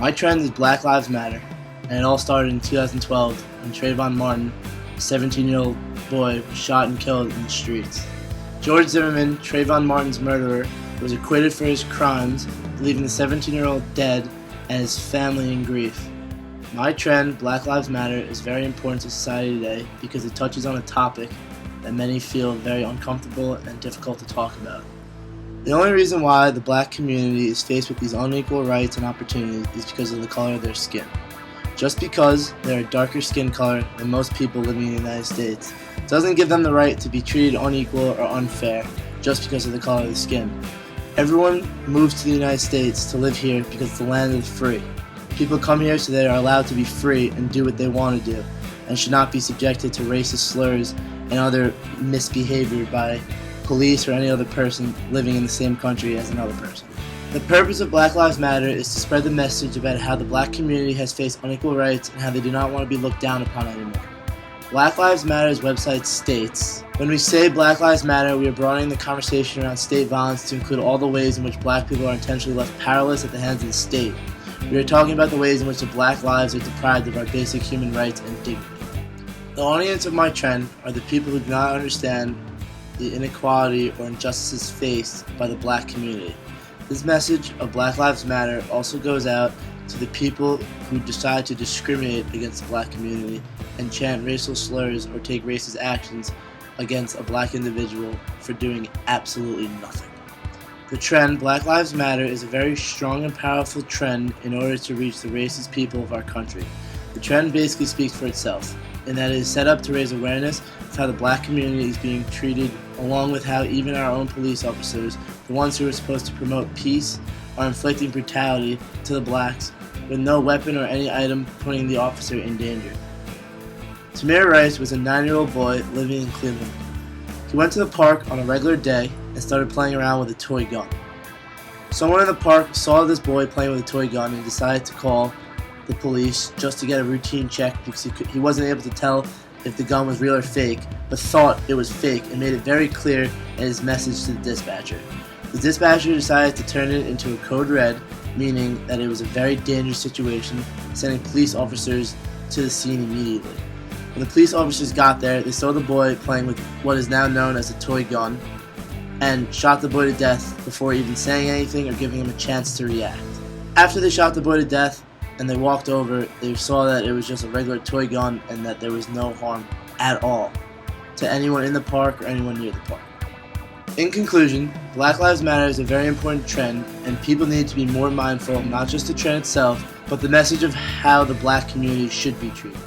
My trend is Black Lives Matter, and it all started in 2012 when Trayvon Martin, a 17-year-old boy, was shot and killed in the streets. George Zimmerman, Trayvon Martin's murderer, was acquitted for his crimes, leaving the 17-year-old dead and his family in grief. My trend, Black Lives Matter, is very important to society today because it touches on a topic that many feel very uncomfortable and difficult to talk about. The only reason why the black community is faced with these unequal rights and opportunities is because of the color of their skin. Just because they're a darker skin color than most people living in the United States doesn't give them the right to be treated unequal or unfair just because of the color of the skin. Everyone moves to the United States to live here because it's the land of the free. People come here so they are allowed to be free and do what they want to do, and should not be subjected to racist slurs and other misbehavior by police or any other person living in the same country as another person. The purpose of Black Lives Matter is to spread the message about how the black community has faced unequal rights and how they do not want to be looked down upon anymore. Black Lives Matter's website states, "When we say Black Lives Matter, we are broadening the conversation around state violence to include all the ways in which black people are intentionally left powerless at the hands of the state. We are talking about the ways in which the black lives are deprived of our basic human rights and dignity." The audience of my trend are the people who do not understand the inequality or injustices faced by the black community. This message of Black Lives Matter also goes out to the people who decide to discriminate against the black community and chant racial slurs or take racist actions against a black individual for doing absolutely nothing. The trend, Black Lives Matter, is a very strong and powerful trend in order to reach the racist people of our country. The trend basically speaks for itself, in that it is set up to raise awareness of how the black community is being treated, along with how even our own police officers, the ones who are supposed to promote peace, are inflicting brutality to the blacks with no weapon or any item putting the officer in danger. Tamir Rice was a 9-year-old boy living in Cleveland. He went to the park on a regular day and started playing around with a toy gun. Someone in the park saw this boy playing with a toy gun and decided to call the police just to get a routine check because he wasn't able to tell if the gun was real or fake, but thought it was fake and made it very clear in his message to the dispatcher. The dispatcher decided to turn it into a code red, meaning that it was a very dangerous situation, sending police officers to the scene immediately. When the police officers got there, they saw the boy playing with what is now known as a toy gun and shot the boy to death before even saying anything or giving him a chance to react. After they shot the boy to death and they walked over, they saw that it was just a regular toy gun and that there was no harm at all to anyone in the park or anyone near the park. In conclusion, Black Lives Matter is a very important trend, and people need to be more mindful of not just the trend itself, but the message of how the black community should be treated.